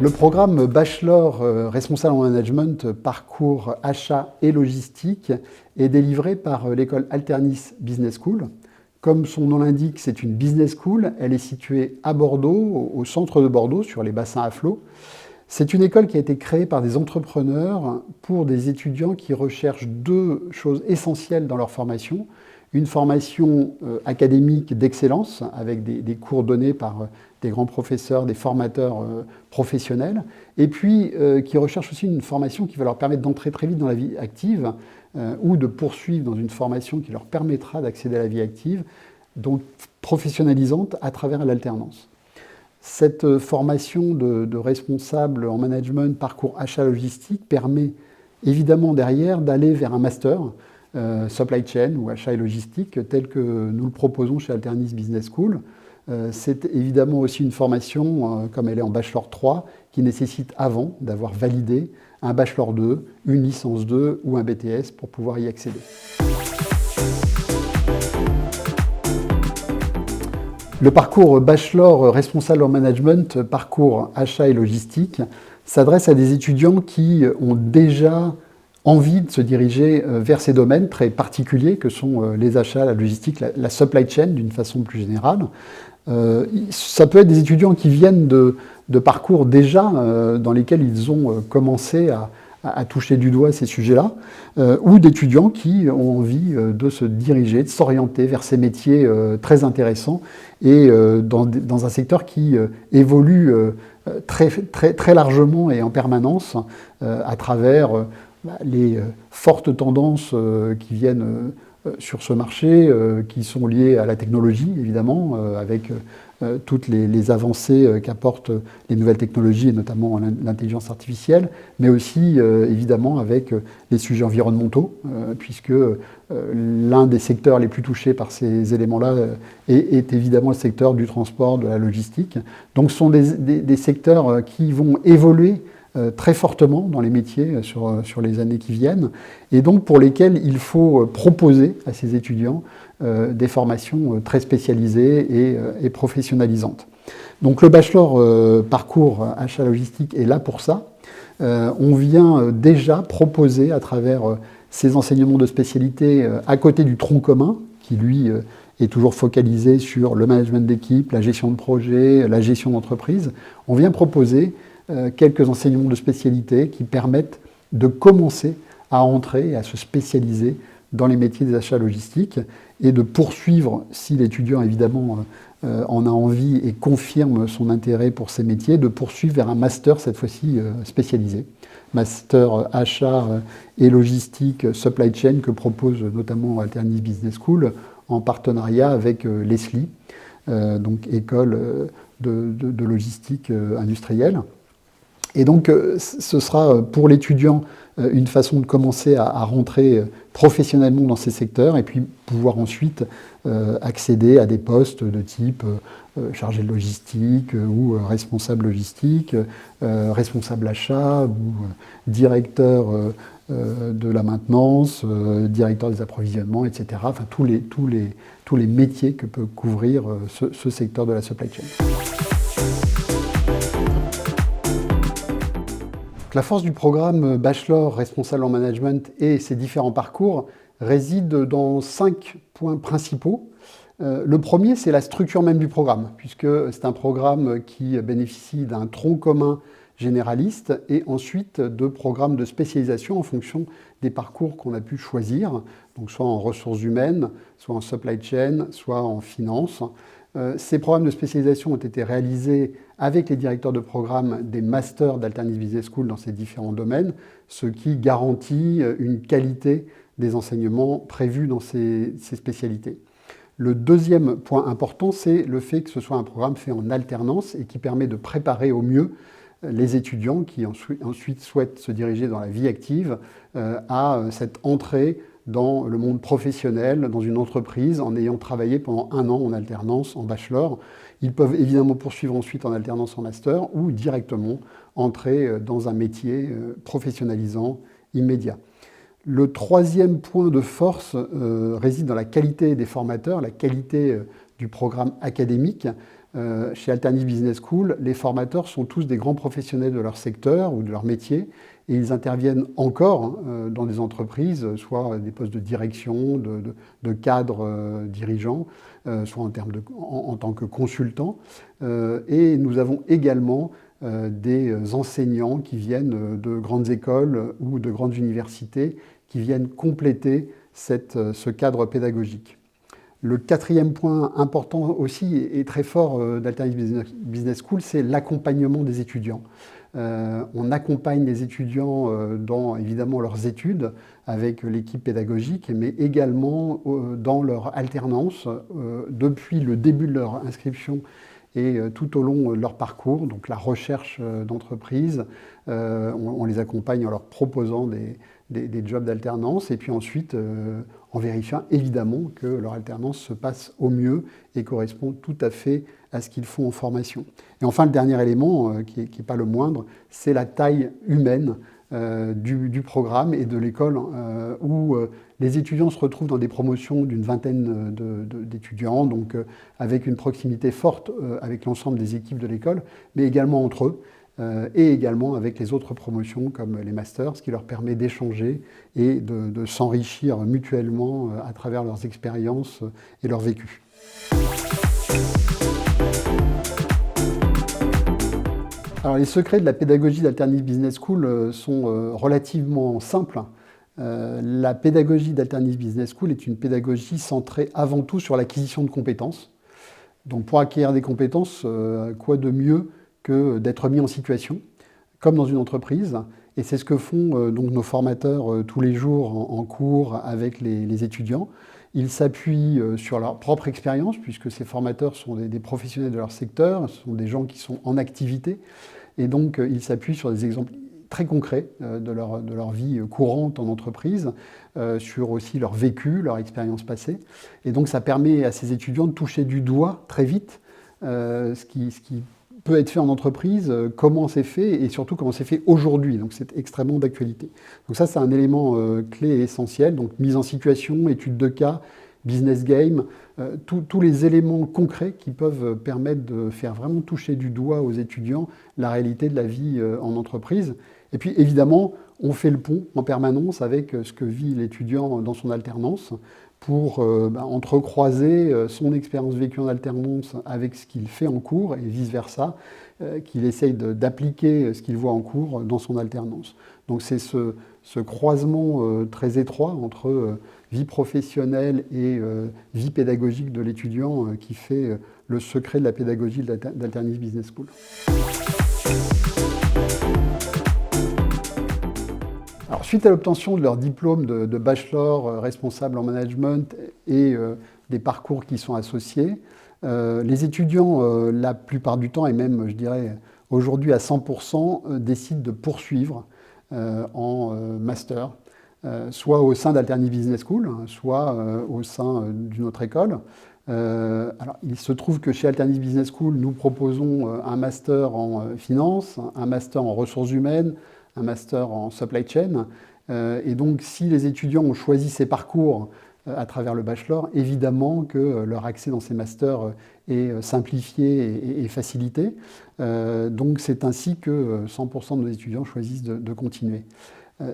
Le programme Bachelor Responsable en Management, Parcours Achat et Logistique est délivré par l'école Alternis Business School. Comme son nom l'indique, c'est une business school. Elle est située à Bordeaux, au centre de Bordeaux, sur les bassins à flot. C'est une école qui a été créée par des entrepreneurs pour des étudiants qui recherchent deux choses essentielles dans leur formation. Une formation académique d'excellence, avec des cours donnés par des grands professeurs, des formateurs professionnels, et puis qui recherchent aussi une formation qui va leur permettre d'entrer très vite dans la vie active, ou de poursuivre dans une formation qui leur permettra d'accéder à la vie active, donc professionnalisante à travers l'alternance. Cette formation de responsable en management, parcours achat logistique, permet évidemment derrière d'aller vers un master, supply chain ou achat et logistique, tel que nous le proposons chez Alternis Business School. C'est évidemment aussi une formation, comme elle est en Bachelor 3, qui nécessite avant d'avoir validé un Bachelor 2, une licence 2 ou un BTS pour pouvoir y accéder. Le parcours Bachelor Responsable en Management, parcours achat et logistique, s'adresse à des étudiants qui ont déjà envie de se diriger vers ces domaines très particuliers que sont les achats, la logistique, la supply chain d'une façon plus générale. Ça peut être des étudiants qui viennent de parcours déjà dans lesquels ils ont commencé à toucher du doigt ces sujets-là, ou d'étudiants qui ont envie de se diriger, de s'orienter vers ces métiers très intéressants et dans un secteur qui évolue très largement et en permanence à travers les fortes tendances qui viennent sur ce marché, qui sont liées à la technologie, évidemment, avec toutes les avancées qu'apportent les nouvelles technologies, et notamment l'intelligence artificielle, mais aussi, évidemment, avec les sujets environnementaux, puisque l'un des secteurs les plus touchés par ces éléments-là est évidemment le secteur du transport, de la logistique. Donc ce sont des secteurs qui vont évoluer très fortement dans les métiers sur les années qui viennent, et donc pour lesquels il faut proposer à ces étudiants des formations très spécialisées et professionnalisantes. Donc le bachelor parcours achat logistique est là pour ça. On vient déjà proposer à travers ces enseignements de spécialité, à côté du tronc commun, qui lui est toujours focalisé sur le management d'équipe, la gestion de projet, la gestion d'entreprise, on vient proposer quelques enseignements de spécialité qui permettent de commencer à entrer et à se spécialiser dans les métiers des achats logistiques et de poursuivre, si l'étudiant évidemment en a envie et confirme son intérêt pour ces métiers, de poursuivre vers un master cette fois-ci spécialisé. Master achat et logistique supply chain que propose notamment Alternis Business School en partenariat avec l'ESLI, donc école de logistique industrielle. Et donc, ce sera pour l'étudiant une façon de commencer à rentrer professionnellement dans ces secteurs et puis pouvoir ensuite accéder à des postes de type chargé de logistique ou responsable logistique, responsable achat ou directeur de la maintenance, directeur des approvisionnements, etc. Enfin, tous les métiers que peut couvrir ce secteur de la supply chain. La force du programme Bachelor Responsable en Management et ses différents parcours réside dans 5 points principaux. Le premier, c'est la structure même du programme, puisque c'est un programme qui bénéficie d'un tronc commun généraliste et ensuite de programmes de spécialisation en fonction des parcours qu'on a pu choisir, donc soit en ressources humaines, soit en supply chain, soit en finance. Ces programmes de spécialisation ont été réalisés avec les directeurs de programme des masters d'Alternis Business School dans ces différents domaines, ce qui garantit une qualité des enseignements prévus dans ces spécialités. Le deuxième point important, c'est le fait que ce soit un programme fait en alternance et qui permet de préparer au mieux les étudiants qui ensuite souhaitent se diriger dans la vie active à cette entrée dans le monde professionnel, dans une entreprise, en ayant travaillé pendant 1 an en alternance, en bachelor. Ils peuvent évidemment poursuivre ensuite en alternance en master ou directement entrer dans un métier professionnalisant immédiat. Le troisième point de force réside dans la qualité des formateurs, la qualité du programme académique. Chez Alternative Business School, les formateurs sont tous des grands professionnels de leur secteur ou de leur métier, et ils interviennent encore dans des entreprises, soit des postes de direction, de cadres dirigeants, soit en tant que consultants. Et nous avons également des enseignants qui viennent de grandes écoles ou de grandes universités qui viennent compléter ce cadre pédagogique. Le quatrième point important aussi et très fort d'Alternative Business School, c'est l'accompagnement des étudiants. On accompagne les étudiants dans évidemment leurs études avec l'équipe pédagogique, mais également dans leur alternance depuis le début de leur inscription et tout au long de leur parcours, donc la recherche d'entreprise. On les accompagne en leur proposant des jobs d'alternance et puis ensuite en vérifiant évidemment que leur alternance se passe au mieux et correspond tout à fait à ce qu'ils font en formation. Et enfin, le dernier élément, qui n'est pas le moindre, c'est la taille humaine du programme et de l'école où les étudiants se retrouvent dans des promotions d'une vingtaine d'étudiants, donc avec une proximité forte avec l'ensemble des équipes de l'école, mais également entre eux. Et également avec les autres promotions comme les masters, ce qui leur permet d'échanger et de s'enrichir mutuellement à travers leurs expériences et leur vécu. Alors, les secrets de la pédagogie d'Alternative Business School sont relativement simples. La pédagogie d'Alternative Business School est une pédagogie centrée avant tout sur l'acquisition de compétences. Donc pour acquérir des compétences, quoi de mieux que d'être mis en situation, comme dans une entreprise. Et c'est ce que font donc nos formateurs tous les jours en cours avec les étudiants. Ils s'appuient sur leur propre expérience, puisque ces formateurs sont des professionnels de leur secteur, ce sont des gens qui sont en activité. Et donc, ils s'appuient sur des exemples très concrets de leur vie courante en entreprise, sur aussi leur vécu, leur expérience passée. Et donc, ça permet à ces étudiants de toucher du doigt très vite ce qui peut être fait en entreprise, comment c'est fait et surtout comment c'est fait aujourd'hui. Donc c'est extrêmement d'actualité. Donc ça, c'est un élément clé et essentiel. Donc mise en situation, étude de cas, business game, tous les éléments concrets qui peuvent permettre de faire vraiment toucher du doigt aux étudiants la réalité de la vie en entreprise. Et puis évidemment, on fait le pont en permanence avec ce que vit l'étudiant dans son alternance pour entrecroiser son expérience vécue en alternance avec ce qu'il fait en cours et vice-versa, qu'il essaye d'appliquer ce qu'il voit en cours dans son alternance. Donc c'est ce croisement très étroit entre vie professionnelle et vie pédagogique de l'étudiant qui fait le secret de la pédagogie d'Alternative Business School. Alors, suite à l'obtention de leur diplôme de bachelor responsable en management et des parcours qui sont associés, les étudiants, la plupart du temps, et même, je dirais, aujourd'hui à 100%, décident de poursuivre en master, soit au sein d'Alternative Business School, soit au sein d'une autre école. Alors, il se trouve que chez Alternative Business School, nous proposons un master en finance, un master en ressources humaines, un master en supply chain. Et donc, si les étudiants ont choisi ces parcours à travers le bachelor, évidemment que leur accès dans ces masters est simplifié et facilité. Donc, c'est ainsi que 100% de nos étudiants choisissent de continuer.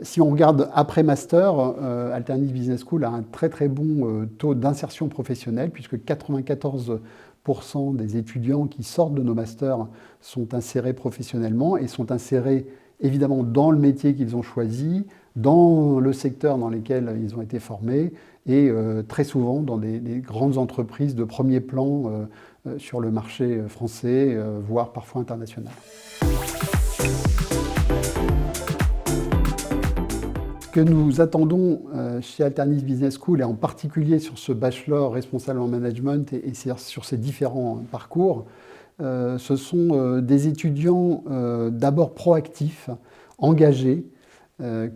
Si on regarde après master, Alternative Business School a un très très bon taux d'insertion professionnelle, puisque 94% des étudiants qui sortent de nos masters sont insérés professionnellement et sont insérés évidemment dans le métier qu'ils ont choisi, dans le secteur dans lequel ils ont été formés et très souvent dans des grandes entreprises de premier plan sur le marché français, voire parfois international. Ce que nous attendons chez Alternative Business School et en particulier sur ce bachelor responsable en management et sur ces différents parcours, ce sont des étudiants d'abord proactifs, engagés,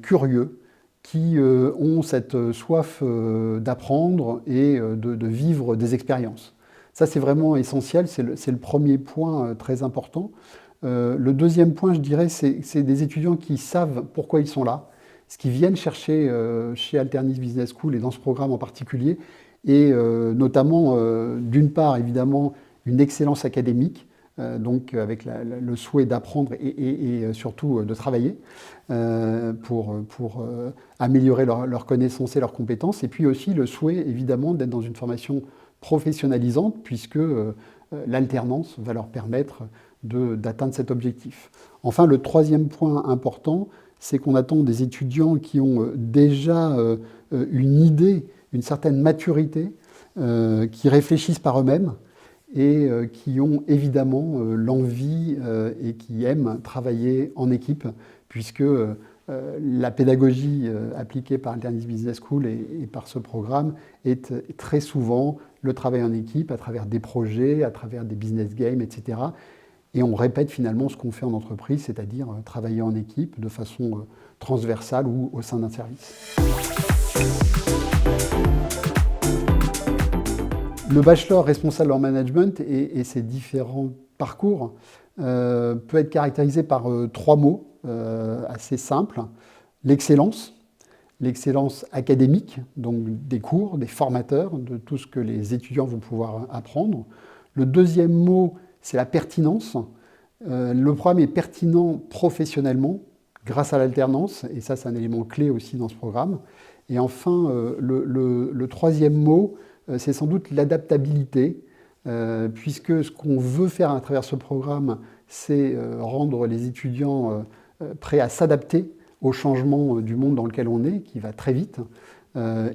curieux, qui ont cette soif d'apprendre et de vivre des expériences. Ça, c'est vraiment essentiel, c'est le premier point très important. Le deuxième point, je dirais, c'est des étudiants qui savent pourquoi ils sont là, ce qu'ils viennent chercher chez Alternative Business School et dans ce programme en particulier, et notamment, d'une part, évidemment, une excellence académique, donc avec le souhait d'apprendre et surtout de travailler pour améliorer leurs connaissances et leurs compétences. Et puis aussi le souhait, évidemment, d'être dans une formation professionnalisante, puisque l'alternance va leur permettre d'atteindre cet objectif. Enfin, le troisième point important, c'est qu'on attend des étudiants qui ont déjà une idée, une certaine maturité, qui réfléchissent par eux-mêmes et qui ont évidemment l'envie et qui aiment travailler en équipe, puisque la pédagogie appliquée par Alternis Business School et par ce programme est très souvent le travail en équipe à travers des projets, à travers des business games, etc. Et on répète finalement ce qu'on fait en entreprise, c'est-à-dire travailler en équipe de façon transversale ou au sein d'un service. Le bachelor responsable en management et ses différents parcours peut être caractérisé par trois mots assez simples. L'excellence académique, donc des cours, des formateurs, de tout ce que les étudiants vont pouvoir apprendre. Le deuxième mot, c'est la pertinence. Le programme est pertinent professionnellement grâce à l'alternance, et ça c'est un élément clé aussi dans ce programme. Et enfin, le troisième mot, c'est sans doute l'adaptabilité, puisque ce qu'on veut faire à travers ce programme, c'est rendre les étudiants prêts à s'adapter au changement du monde dans lequel on est, qui va très vite,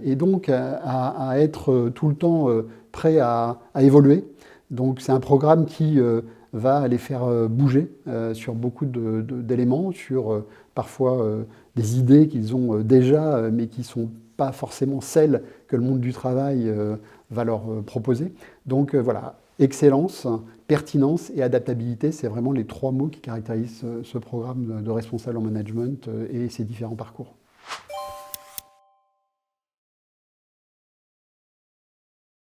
et donc à être tout le temps prêts à évoluer. Donc c'est un programme qui va les faire bouger sur beaucoup d'éléments, sur parfois des idées qu'ils ont déjà, mais qui ne sont pas forcément celles que le monde du travail va leur proposer. Donc voilà, excellence, pertinence et adaptabilité, c'est vraiment les trois mots qui caractérisent ce programme de responsable en management et ses différents parcours.